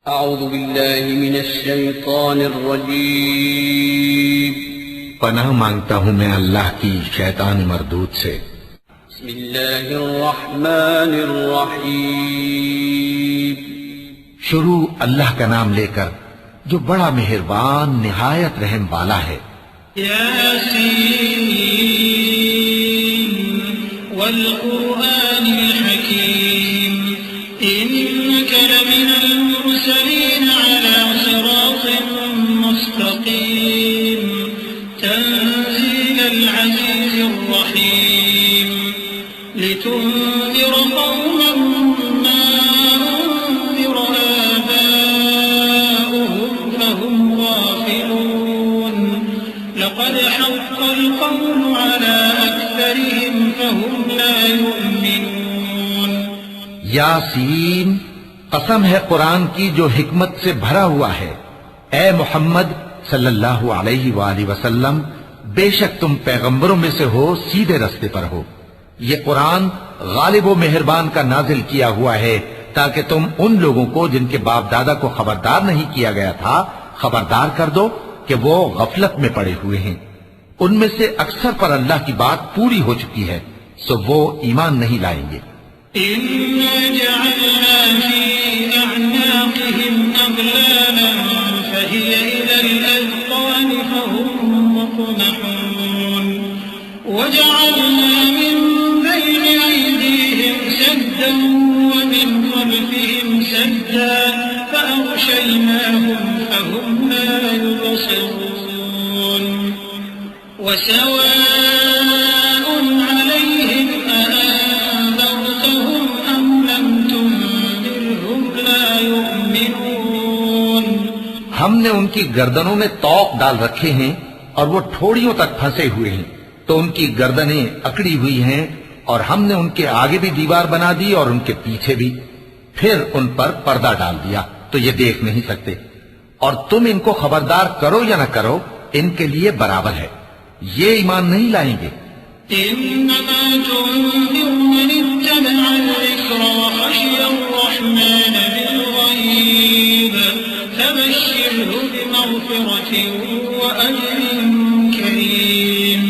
اعوذ باللہ من الشیطان الرجیم پناہ مانگتا ہوں میں اللہ کی شیطان مردود سے۔ بسم اللہ الرحمن الرحیم شروع اللہ کا نام لے کر جو بڑا مہربان نہایت رحم والا ہے۔ یاسین والقرآن الحکیم انک لمن المرسلین علی صراط مستقیم تنزیل العزیز الرحیم لتنذر قوما ما انذر آباؤهم فهم غافلون لقد حق القول على أكثرهم فهم لا يؤمنون۔ یاسین، قسم ہے قرآن کی جو حکمت سے بھرا ہوا ہے۔ اے محمد صلی اللہ علیہ وآلہ وسلم، بے شک تم پیغمبروں میں سے ہو، سیدھے رستے پر ہو۔ یہ قرآن غالب و مہربان کا نازل کیا ہوا ہے تاکہ تم ان لوگوں کو جن کے باپ دادا کو خبردار نہیں کیا گیا تھا خبردار کر دو کہ وہ غفلت میں پڑے ہوئے ہیں۔ ان میں سے اکثر پر اللہ کی بات پوری ہو چکی ہے، سو وہ ایمان نہیں لائیں گے۔ إنا جعلنا في أعناقهم أغلالا فهي إلى الأذقان فهم مقمحون وجعلنا من بين أيديهم سدا ومن خلفهم سدا فأغشيناهم فهم لا يبصرون وسواء عليهم أأنذرتهم أم لم تنذرهم لا يؤمنون۔ ہم نے ان کی گردنوں میں طوق ڈال رکھے ہیں اور وہ ٹھوڑیوں تک پھنسے ہوئے ہیں، تو ان کی گردنیں اکڑی ہوئی ہیں، اور ہم نے ان کے آگے بھی دیوار بنا دی اور ان کے پیچھے بھی، پھر ان پر پردہ ڈال دیا تو یہ دیکھ نہیں سکتے۔ اور تم ان کو خبردار کرو یا نہ کرو، ان کے لیے برابر ہے، یہ ایمان نہیں لائیں گے۔ إنما تنذر من اتبع الذكر وخشي الرحمن بالغيب فبشره بمغفرة وأجر كريم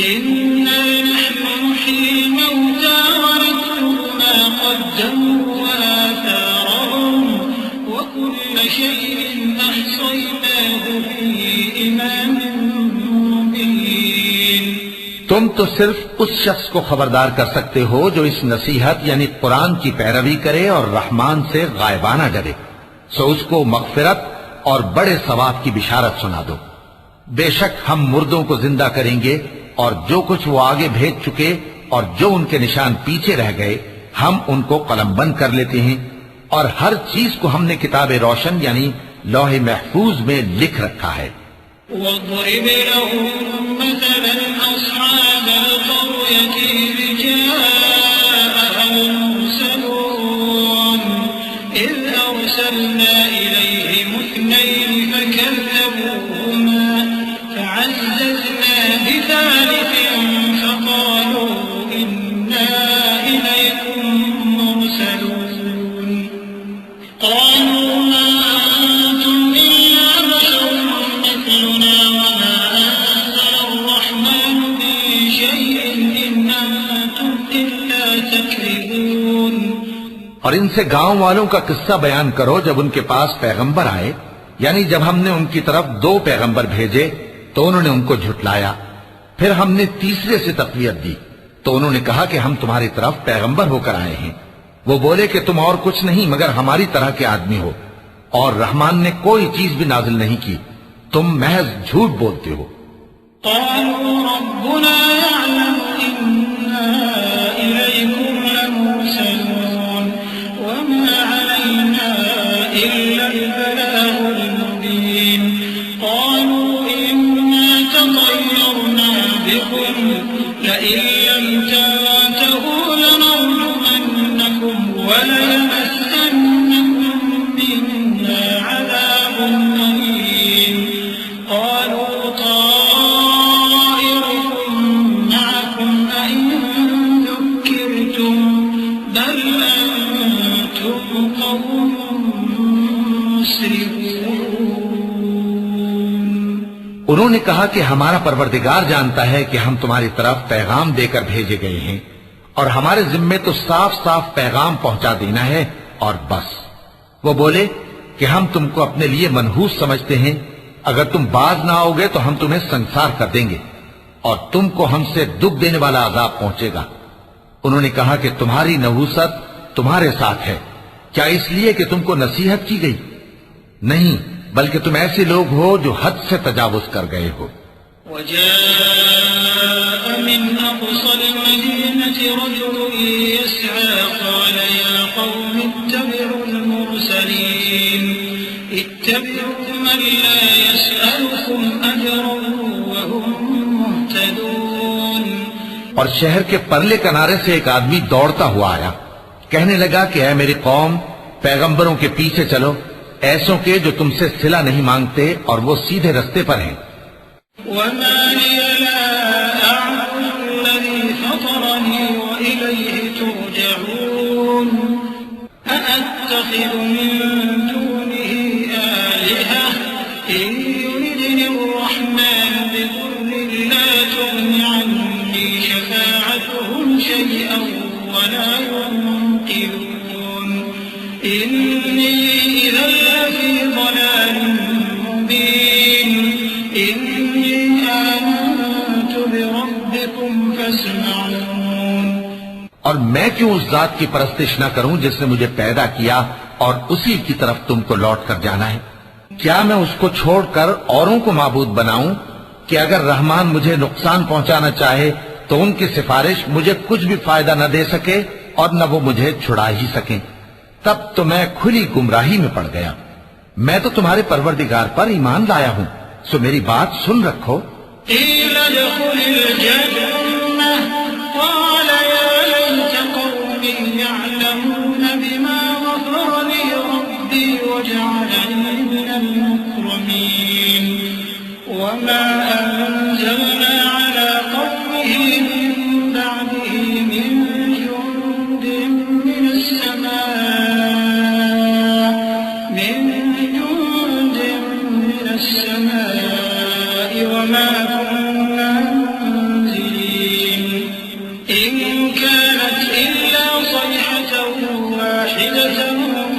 إنا نحن نحيي الموتى ونكتب ما قدموا وآثارهم وكل شيء أحصيناه في إمام مبين۔ تم تو صرف اس شخص کو خبردار کر سکتے ہو جو اس نصیحت یعنی قرآن کی پیروی کرے اور رحمان سے غائبانہ ڈرے، سو اس کو مغفرت اور بڑے ثواب کی بشارت سنا دو۔ بے شک ہم مردوں کو زندہ کریں گے، اور جو کچھ وہ آگے بھیج چکے اور جو ان کے نشان پیچھے رہ گئے ہم ان کو قلم بند کر لیتے ہیں، اور ہر چیز کو ہم نے کتاب روشن یعنی لوح محفوظ میں لکھ رکھا ہے۔ واضرب لهم مثلا أصحاب القرية إذ جاءها المرسلون إذ أرسلنا إليهم اثنين فكذبوهما فعززنا بثالث فقالوا إنا إليكم مرسلون قالوا ما أنتم إلا بشر مثلنا وما أنزل الرحمن من شيء إن أنتم إلا تكذبون۔ اور ان سے گاؤں والوں کا قصہ بیان کرو جب ان کے پاس پیغمبر آئے، یعنی جب ہم نے ان کی طرف 2 پیغمبر بھیجے تو انہوں نے ان کو جھٹلایا، پھر ہم نے تیسرے سے تقویت دی تو انہوں نے کہا کہ ہم تمہاری طرف پیغمبر ہو کر آئے ہیں۔ وہ بولے کہ تم اور کچھ نہیں مگر ہماری طرح کے آدمی ہو، اور رحمان نے کوئی چیز بھی نازل نہیں کی، تم محض جھوٹ بولتے ہو۔ قالوا ربنا يعلم إنا إليكم لمرسلون وما علينا إلا البلاغ المبين قالوا إنا تطيرنا بكم لئن لم تنتهوا لنرجمنكم وليمسنكم منا عذاب أليم قالوا طائركم معكم أئن ذكرتم بل أنتم قوم مسرفون انہوں نے کہا کہ ہمارا پروردگار جانتا ہے کہ ہم تمہاری طرف پیغام دے کر بھیجے گئے ہیں اور ہمارے ذمے تو صاف صاف پیغام پہنچا دینا ہے اور بس۔ وہ بولے کہ ہم تم کو اپنے لیے منحوس سمجھتے ہیں، اگر تم باز نہ آؤ گے تو ہم تمہیں سنسار کر دیں گے اور تم کو ہم سے دکھ دینے والا عذاب پہنچے گا۔ انہوں نے کہا کہ تمہاری نحوست تمہارے ساتھ ہے، کیا اس لیے کہ تم کو نصیحت کی گئی؟ نہیں، بلکہ تم ایسے لوگ ہو جو حد سے تجاوز کر گئے ہو۔ وجاء من أقصى المدينة رجل يسعى قال يا قوم اتبعوا المرسلين اتبعوا من لا يسألكم أجرا وهم مهتدون۔ اور شہر کے پرلے کنارے سے ایک آدمی دوڑتا ہوا آیا، کہنے لگا کہ اے میری قوم، پیغمبروں کے پیچھے چلو، ایسوں کے جو تم سے صلہ نہیں مانگتے اور وہ سیدھے رستے پر ہیں۔ وما لي لا أعبد الذي فطرني وإليه ترجعون أأتخذ من دونه آلهة إن يردني الرحمن بضر لا تغن عني شفاعتهم شيئا ولا ينقذون إني إذا لفي ضلال مبين إني آمنت بربكم فاسمعون۔ اور میں کیوں اس ذات کی پرستش نہ کروں جس نے مجھے پیدا کیا اور اسی کی طرف تم کو لوٹ کر جانا ہے؟ کیا میں اس کو چھوڑ کر اوروں کو معبود بناؤں کہ اگر رحمان مجھے نقصان پہنچانا چاہے تو ان کی سفارش مجھے کچھ بھی فائدہ نہ دے سکے اور نہ وہ مجھے چھڑا ہی سکیں؟ تب تو میں کھلی گمراہی میں پڑ گیا۔ میں تو تمہارے پروردگار پر ایمان لایا ہوں، سو میری بات سن رکھو۔ قيل ادخل الجنة قال يا ليت قومي يعلمون بما غفر لي ربي وجعلني من المكرمين وما أنزلنا على قومه من بعده من جند من السماء وما كنا منزلين إن كانت إلا صيحة واحدة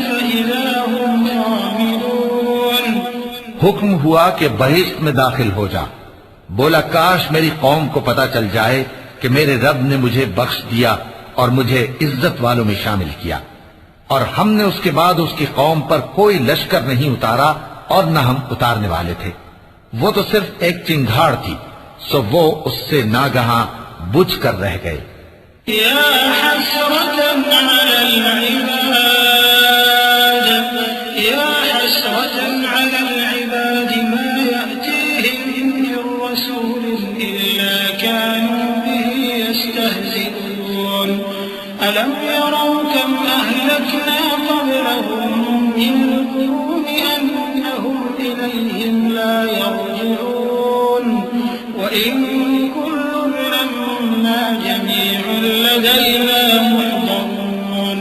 فإذا هم خامدون۔ حکم ہوا کہ بہشت میں داخل ہو جا۔ بولا کاش میری قوم کو پتا چل جائے کہ میرے رب نے مجھے بخش دیا اور مجھے عزت والوں میں شامل کیا، اور ہم نے اس کے بعد اس کی قوم پر کوئی لشکر نہیں اتارا اور نہ ہم اتارنے والے تھے۔ وہ تو صرف ایک چنگھاڑ تھی، سو وہ اس سے ناگہاں بجھ کر رہ گئے۔ يا حسرة على العباد يا حسرة على العباد ما يأتيهم من رسول إلا كانوا به يستهزئون ألم يروا كم أهلكنا قبلهم من القرون أنهم إليهم لا يرجعون وإن كل لما جميع لدينا محضرون۔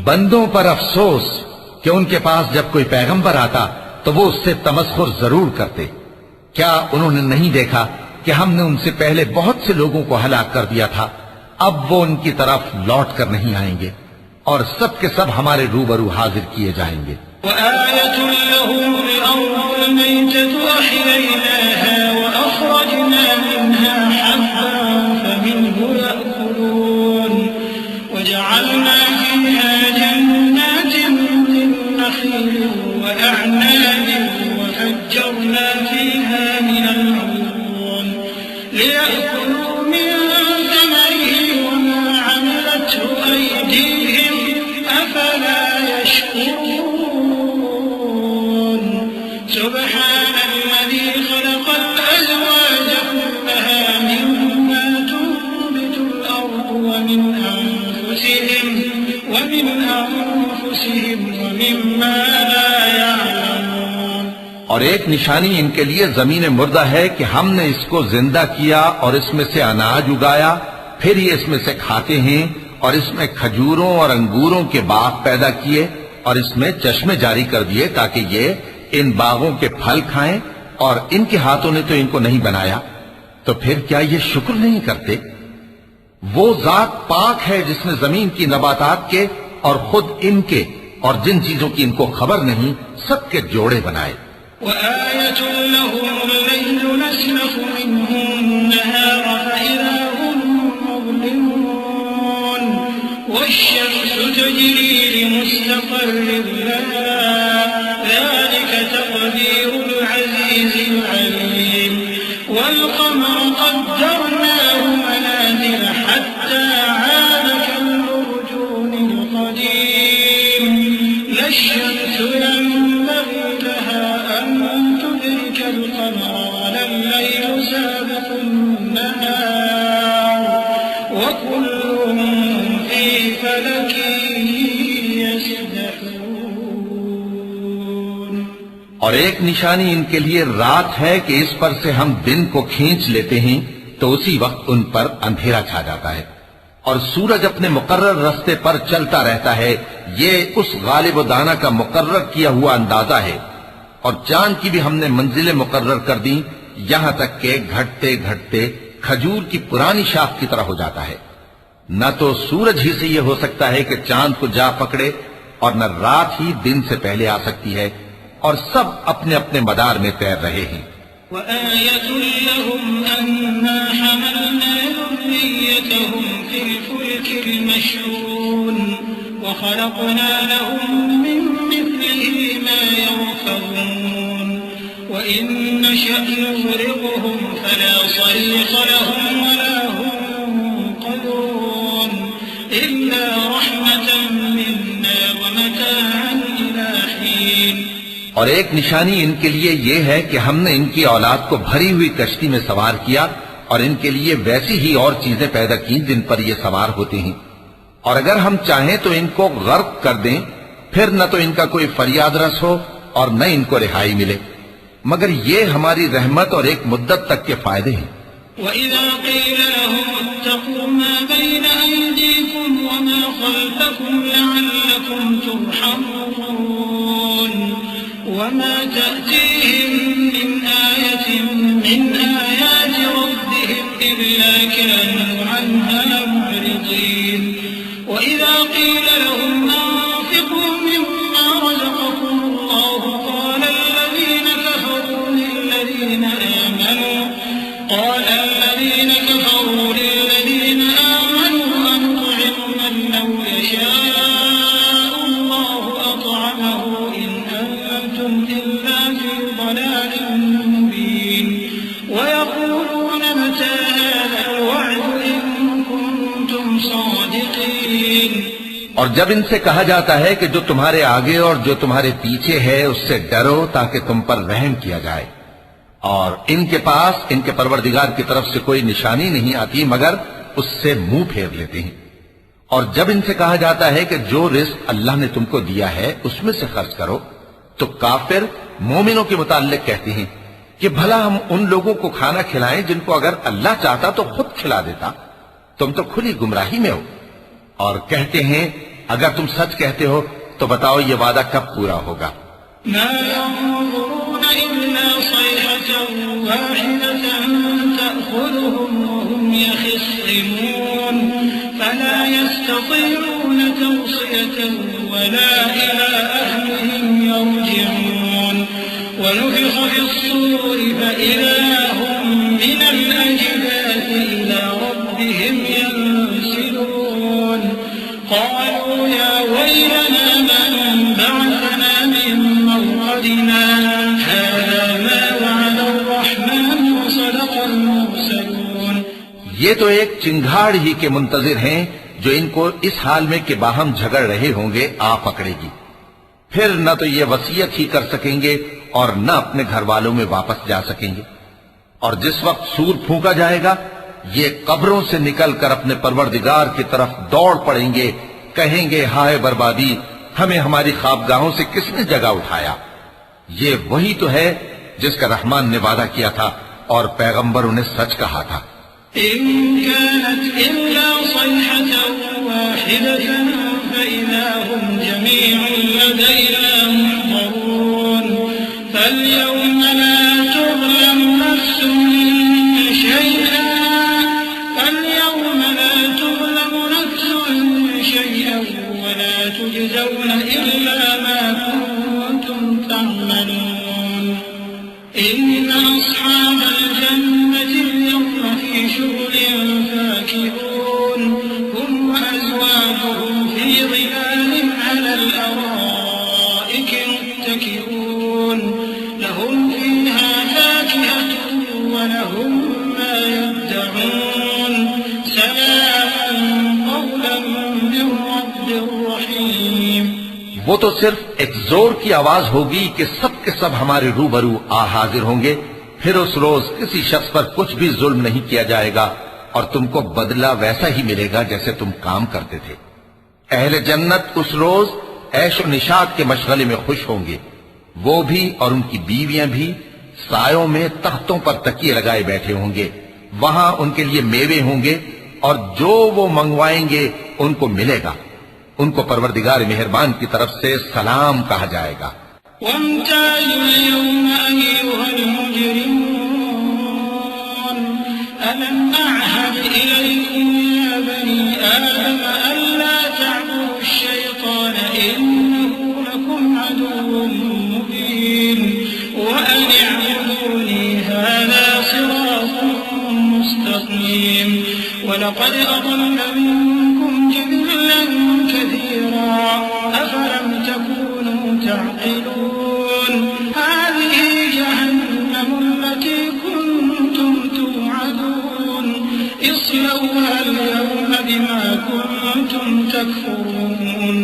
بندوں پر افسوس کہ ان کے پاس جب کوئی پیغمبر آتا تو وہ اس سے تمسخر ضرور کرتے۔ کیا انہوں نے نہیں دیکھا کہ ہم نے ان سے پہلے بہت سے لوگوں کو ہلاک کر دیا تھا؟ اب وہ ان کی طرف لوٹ کر نہیں آئیں گے اور سب کے سب ہمارے روبرو حاضر کیے جائیں گے۔ وآية لهم الأرض الميتة أحييناها وأخرجنا منها حبا فمنه يأكلون وجعلنا فيها جنات من نخيل وأعناب وفجرنا فيها من العيون ليأكلوا من ثمره وما عملته أيديهم أفلا يشكرون سبحان الذي خلق الأزواج كلها مما تنبت الأرض ومن أنفسهم ومما لا يعلمون۔ اور ایک نشانی ان کے لیے زمین مردہ ہے کہ ہم نے اس کو زندہ کیا اور اس میں سے اناج اگایا، پھر یہ اس میں سے کھاتے ہیں، اور اس میں کھجوروں اور انگوروں کے باغ پیدا کیے اور اس میں چشمے جاری کر دیے تاکہ یہ ان باغوں کے پھل کھائیں، اور ان کے ہاتھوں نے تو ان کو نہیں بنایا، تو پھر کیا یہ شکر نہیں کرتے؟ وہ ذات پاک ہے جس نے زمین کی نباتات کے اور خود ان کے اور جن چیزوں کی ان کو خبر نہیں سب کے جوڑے بنائے۔ وآية لهم الليل نسلخ منه النهار فإذا هم مظلمون والشمس تجري لمستقر لها ذلك تقدير العزيز العليم والقمر قدرناه منازل حتى عاد كالأرجون القديم لا الشمس ينبغي لها أن تدرك القمر ولا الليل سابق النهار وكل في فلك يسبحون۔ اور ایک نشانی ان کے لیے رات ہے کہ اس پر سے ہم دن کو کھینچ لیتے ہیں تو اسی وقت ان پر اندھیرا چھا جاتا ہے، اور سورج اپنے مقرر راستے پر چلتا رہتا ہے، یہ اس غالب و دانا کا مقرر کیا ہوا اندازہ ہے۔ اور چاند کی بھی ہم نے منزلیں مقرر کر دیں یہاں تک کہ گھٹتے گھٹتے کھجور کی پرانی شاخ کی طرح ہو جاتا ہے۔ نہ تو سورج ہی سے یہ ہو سکتا ہے کہ چاند کو جا پکڑے، اور نہ رات ہی دن سے پہلے آ سکتی ہے، اور سب اپنے اپنے مدار میں تیر رہے ہیں۔ وآية لهم أنا حملنا ذريتهم في الفلك المشحون وخلقنا لهم من مثله ما يركبون وإن نشأ نغرقهم فلا صريخ لهم ولا هم ينقذون إلا رحمة منا ومتاعا إلى حين۔ اور ایک نشانی ان کے لیے یہ ہے کہ ہم نے ان کی اولاد کو بھری ہوئی کشتی میں سوار کیا، اور ان کے لیے ویسی ہی اور چیزیں پیدا کی جن پر یہ سوار ہوتے ہیں، اور اگر ہم چاہیں تو ان کو غرق کر دیں، پھر نہ تو ان کا کوئی فریاد رس ہو اور نہ ان کو رہائی ملے، مگر یہ ہماری رحمت اور ایک مدت تک کے فائدے ہیں۔ وَإِذَا قِيلَ لَهُمُ اتَّقُوا مَا بَيْنَ أَيْدِيكُمْ وَمَا خَلْفَكُمْ لَعَلَّكُمْ تُرْحَمُونَ وَمَا تَأْتِيهِمْ مِنْ آيَةٍ مِنْ آيَاتِ رَبِّهِمْ إِلَّا كَانُوا عَنْهَا مُعْرِضِينَ وَإِذَا قِيلَ لَهُمْ أَنفِقُوا مِمَّا رَزَقَكُمُ اللَّهُ قَالَ الَّذِينَ كَفَرُوا لِلَّذِينَ آمَنُوا أَنُطْعِمُ مَن لَّوْ يَشَاءُ اللَّهُ أَطْعَمَهُ إِنْ أَنتُمْ إِلَّا فِي ضَلَالٍ مُّبِينٍ وَيَقُولُونَ مَتَىٰ هَٰذَا الْوَعْدُ إِن كُنتُمْ صَادِقِينَ۔ اور جب ان سے کہا جاتا ہے کہ جو تمہارے آگے اور جو تمہارے پیچھے ہے اس سے ڈرو تاکہ تم پر رحم کیا جائے، اور ان کے پاس ان کے پروردگار کی طرف سے کوئی نشانی نہیں آتی مگر اس سے منہ پھیر لیتے ہیں، اور جب ان سے کہا جاتا ہے کہ جو رزق اللہ نے تم کو دیا ہے اس میں سے خرچ کرو، تو کافر مومنوں کے متعلق کہتے ہیں کہ بھلا ہم ان لوگوں کو کھانا کھلائیں جن کو اگر اللہ چاہتا تو خود کھلا دیتا، تم تو کھلی گمراہی میں ہو۔ اور کہتے ہیں اگر تم سچ کہتے ہو تو بتاؤ یہ وعدہ کب پورا ہوگا؟ ما ينظرون إلا صيحة واحدة تأخذهم وهم يخصمون فلا يستطيعون توصية ولا إلى أهلهم يرجعون ونفخ في الصور فإذا هم من الأجداث إلى ربهم ينسلون قالوا يا ويلنا من بعثنا من مرقدنا هذا ما وعد الرحمن وصدق المرسلون۔ یہ تو ایک چنگھاڑ ہی کے منتظر ہیں جو ان کو اس حال میں کہ باہم جھگڑ رہے ہوں گے آ پکڑے گی، پھر نہ تو یہ وصیت ہی کر سکیں گے اور نہ اپنے گھر والوں میں واپس جا سکیں گے، اور جس وقت سور پھونکا جائے گا یہ قبروں سے نکل کر اپنے پروردگار کی طرف دوڑ پڑیں گے، کہیں گے ہائے بربادی، ہمیں ہماری خوابگاہوں سے کس نے جگہ اٹھایا۔ یہ وہی تو ہے جس کا رحمان نے وعدہ کیا تھا اور پیغمبروں نے سچ کہا تھا۔ إن كانت إلا صيحة واحدة فإذا هم جميع لدينا محضرون فاليوم لا تظلم نفس شيئا ولا تجزون إلا ما كنتم تعملون إن أصحاب الجنة اليوم في شغل فاكهون هم وأزواجهم في ظلال على الأرائك متكئون لهم فيها فاكهة ولهم ما يدعون سلام قولا من رب رحيم. وہ تو صرف ایک زور کی آواز ہوگی کہ سب کے سب ہمارے روبرو آ حاضر ہوں گے. پھر اس روز کسی شخص پر کچھ بھی ظلم نہیں کیا جائے گا اور تم کو بدلہ ویسا ہی ملے گا جیسے تم کام کرتے تھے. اہل جنت اس روز عیش و نشاط کے مشغلے میں خوش ہوں گے. وہ بھی اور ان کی بیویاں بھی سایوں میں تختوں پر تکیے لگائے بیٹھے ہوں گے. وہاں ان کے لیے میوے ہوں گے اور جو وہ منگوائیں گے ان کو ملے گا. ان کو پروردگار مہربان کی طرف سے سلام کہا جائے گا. وامتازوا اليوم أيها المجرمون ألم أعهد إليكم يا بني آدم ألا تعبدوا الشيطان إنه لكم عدو مبين وأن اعبدوني هذا صراط مستقيم ولقد أضل منكم جبلا كثيرا أفلم تكونوا تعقلون هذه جهنم التي كنتم توعدون اصلوها اليوم بما كنتم تكفرون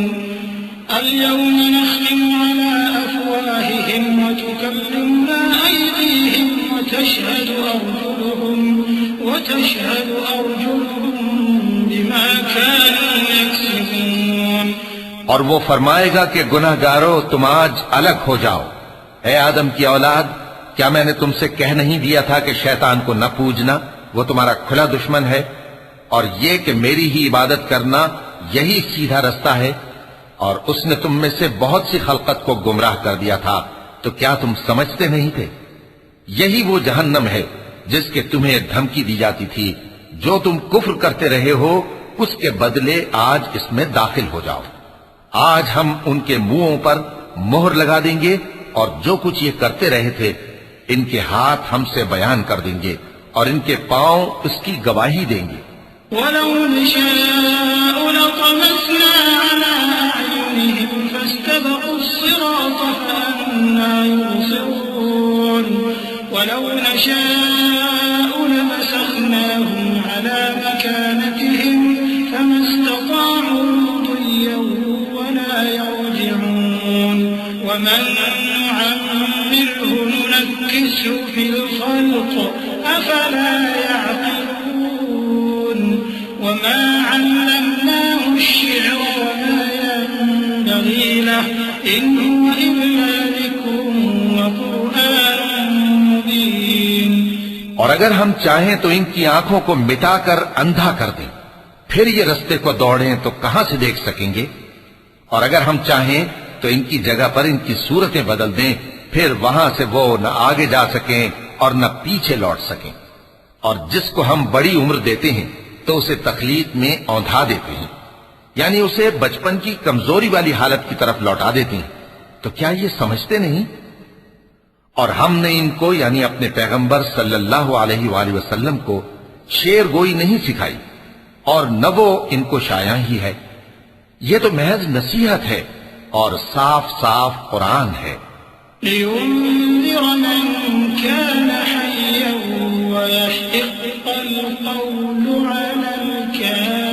اليوم نختم على أفواههم وتكلمنا أيديهم وتشهد أرجلهم بما كانوا يكسبون. اور وہ فرمائے گا کہ گناہگارو تم آج الگ ہو جاؤ. اے آدم کی اولاد، کیا میں نے تم سے کہہ نہیں دیا تھا کہ شیطان کو نہ پوجنا، وہ تمہارا کھلا دشمن ہے، اور یہ کہ میری ہی عبادت کرنا یہی سیدھا رستہ ہے. اور اس نے تم میں سے بہت سی خلقت کو گمراہ کر دیا تھا، تو کیا تم سمجھتے نہیں تھے؟ یہی وہ جہنم ہے جس کے تمہیں دھمکی دی جاتی تھی. جو تم کفر کرتے رہے ہو اس کے بدلے آج اس میں داخل ہو جاؤ. آج ہم ان کے منہوں پر مہر لگا دیں گے اور جو کچھ یہ کرتے رہے تھے ان کے ہاتھ ہم سے بیان کر دیں گے اور ان کے پاؤں اس کی گواہی دیں گے. وَلَوْ نَشَاءُ لَطَمَسْنَا عَلَىٰ أَعْيُنِهِمْ فَاسْتَبَقُوا الصِّرَاطَ فَأَنَّىٰ يُبْصِرُونَ وَلَوْ نَشَاءُ لَمَسَخْنَاهُمْ عَلَىٰ مَكَانَتِهِمْ فَمَا اسْتَطَاعُوا مُضِيًّا وَلَا يَرْجِعُونَ وَمَن نُّعَمِّرْهُ نُنَكِّسْهُ فِي الْخَلْقِ أَفَلَا يَعْقِلُونَ وَمَا عَلَّمْنَاهُ الشِّعْرَ وَمَا يَنبَغِي لَهُ إِنْ هُوَ إِلَّا ذِكْرٌ وَقُرْآنٌ مُّبِينٌ. اور اگر ہم چاہیں تو ان کی آنکھوں کو مٹا کر اندھا کر دیں، پھر یہ رستے کو دوڑیں تو کہاں سے دیکھ سکیں گے؟ اور اگر ہم چاہیں تو ان کی جگہ پر ان کی صورتیں بدل دیں، پھر وہاں سے وہ نہ آگے جا سکیں اور نہ پیچھے لوٹ سکیں. اور جس کو ہم بڑی عمر دیتے ہیں تو اسے تخلیق میں اوندھا دیتے ہیں، یعنی اسے بچپن کی کمزوری والی حالت کی طرف لوٹا دیتے ہیں. تو کیا یہ سمجھتے نہیں؟ اور ہم نے ان کو یعنی اپنے پیغمبر صلی اللہ علیہ وآلہ وسلم کو شعر گوئی نہیں سکھائی اور نہ وہ ان کو شایع ہی ہے. یہ تو محض نصیحت ہے اور صاف صاف قرآن ہے. لِيُنذِرَ مَن كَانَ حَيًّا وَيَحِقَّ الْقَوْلُ عَلَى الْكَافِرِينَ.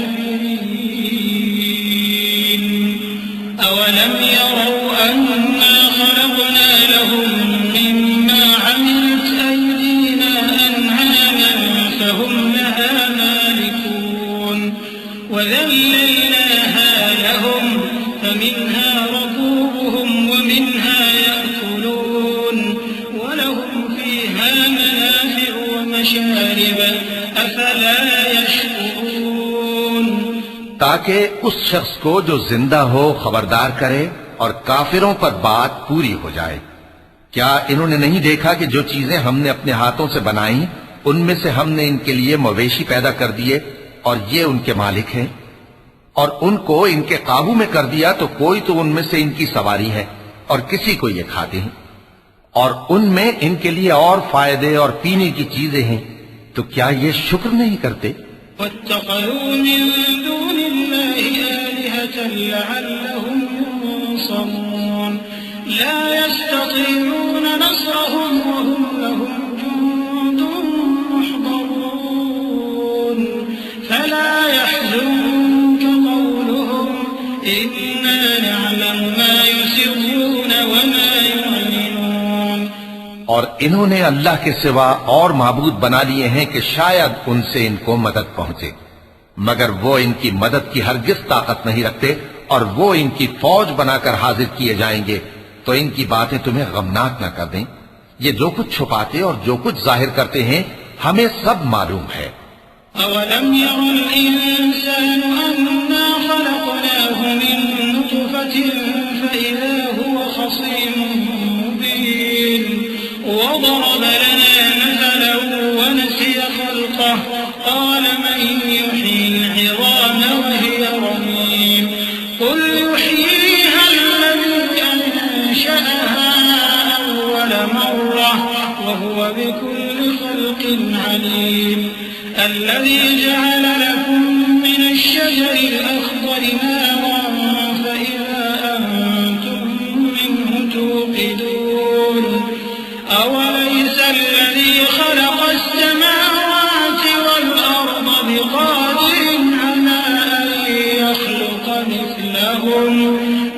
أَوَلَمْ يَرَوْا أَنَّا خَلَقْنَا لَهُم مِّمَّا عَمِلَتْ أَيْدِينَا أَنْعَامًا فَهُمْ لَهَا مَالِكُونَ وَذَلَّلْنَاهَا لَهُمْ فَمِنْهَا رَكُوبُهُمْ وَمِنْهَا يَأْكُلُونَ وَلَهُمْ فِيهَا تاکہ اس شخص کو جو زندہ ہو خبردار کرے اور کافروں پر بات پوری ہو جائے۔ کیا انہوں نے نہیں دیکھا کہ جو چیزیں ہم نے اپنے ہاتھوں سے بنائیں ان میں سے ہم نے ان کے لیے مویشی پیدا کر دیے اور یہ ان کے مالک ہیں، اور ان کو ان کے قابو میں کر دیا تو کوئی تو ان میں سے ان کی سواری ہے اور کسی کو یہ کھاتے ہیں، اور ان میں ان کے لیے اور فائدے اور پینے کی چیزیں ہیں، تو کیا یہ شکر نہیں کرتے؟ واتخذوا من دون الله آلهة لعلهم ينصرون لا يستطيعون نصرهم وهم لهم جند محضرون فلا يحزنك قولهم إنا نعلم ما يسرون وما يعلنون۔ اور انہوں نے اللہ کے سوا اور معبود بنا لیے ہیں کہ شاید ان سے ان کو مدد پہنچے، مگر وہ ان کی مدد کی ہرگز طاقت نہیں رکھتے، اور وہ ان کی فوج بنا کر حاضر کیے جائیں گے تو ان کی باتیں تمہیں غمناک نہ کر دیں۔ یہ جو کچھ چھپاتے اور جو کچھ ظاہر کرتے ہیں ہمیں سب معلوم ہے۔ أَوَلَمْ يَرَ الْإِنسَانُ أَنَّا خَلَقْنَاهُ مِن نُّطْفَةٍ فَإِذَا هُوَ خَصِيمٌ مُّبِينٌ وَضَرَبَ لَنَا مَثَلًا وَنَسِيَ خَلْقَهُ قَالَ مَن يُحْيِي الْعِظَامَ وَهِيَ رَمِيمٌ قُلْ يُحْيِيهَا الَّذِي أَنشَأَهَا أَوَّلَ مَرَّةٍ وَهُوَ بِكُلِّ خَلْقٍ عَلِيمٌ الذي جعل لكم من الشجر الأخضر نارا فإذا أنتم منه توقدون أوليس الذي خلق السماوات والأرض بقادر على أن يخلق مثلهم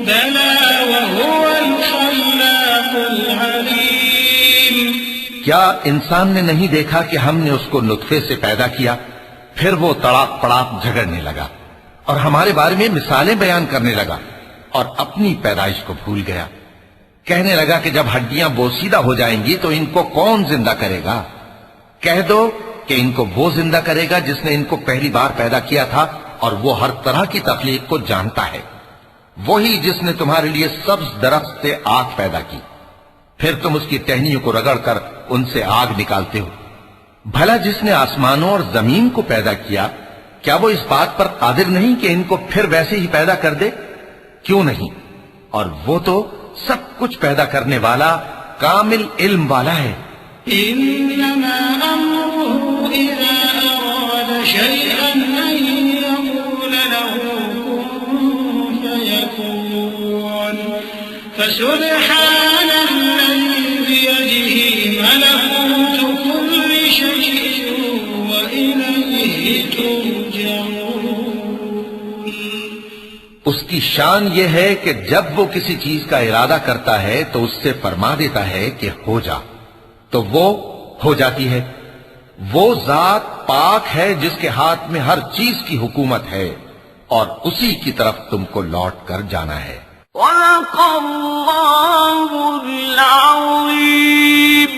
بلى وهو الخلاق العليم۔ کیا انسان نے نہیں دیکھا کہ ہم نے اس کو نطفے سے پیدا کیا، پھر وہ تڑاک پڑاک جھگڑنے لگا اور ہمارے بارے میں مثالیں بیان کرنے لگا اور اپنی پیدائش کو بھول گیا، کہنے لگا کہ جب ہڈیاں بوسیدہ ہو جائیں گی تو ان کو کون زندہ کرے گا؟ کہہ دو کہ ان کو وہ زندہ کرے گا جس نے ان کو پہلی بار پیدا کیا تھا، اور وہ ہر طرح کی تخلیق کو جانتا ہے، وہی جس نے تمہارے لیے سبز درخت سے آگ پیدا کی، پھر تم اس کی ٹہنیوں کو رگڑ کر ان سے آگ نکالتے ہو۔ بھلا جس نے آسمانوں اور زمین کو پیدا کیا، کیا وہ اس بات پر قادر نہیں کہ ان کو پھر ویسے ہی پیدا کر دے؟ کیوں نہیں؟ اور وہ تو سب کچھ پیدا کرنے والا کامل علم والا ہے۔ إنما أمره إذا أراد شيئا أن يقول له كن فيكون فسبحان الذي بيده ملكوت كل شيء وإليه ترجعون۔ اس کی شان یہ ہے کہ جب وہ کسی چیز کا ارادہ کرتا ہے تو اس سے فرما دیتا ہے کہ ہو جا، تو وہ ہو جاتی ہے۔ وہ ذات پاک ہے جس کے ہاتھ میں ہر چیز کی حکومت ہے، اور اسی کی طرف تم کو لوٹ کر جانا ہے۔ صدق اللہ العظیم۔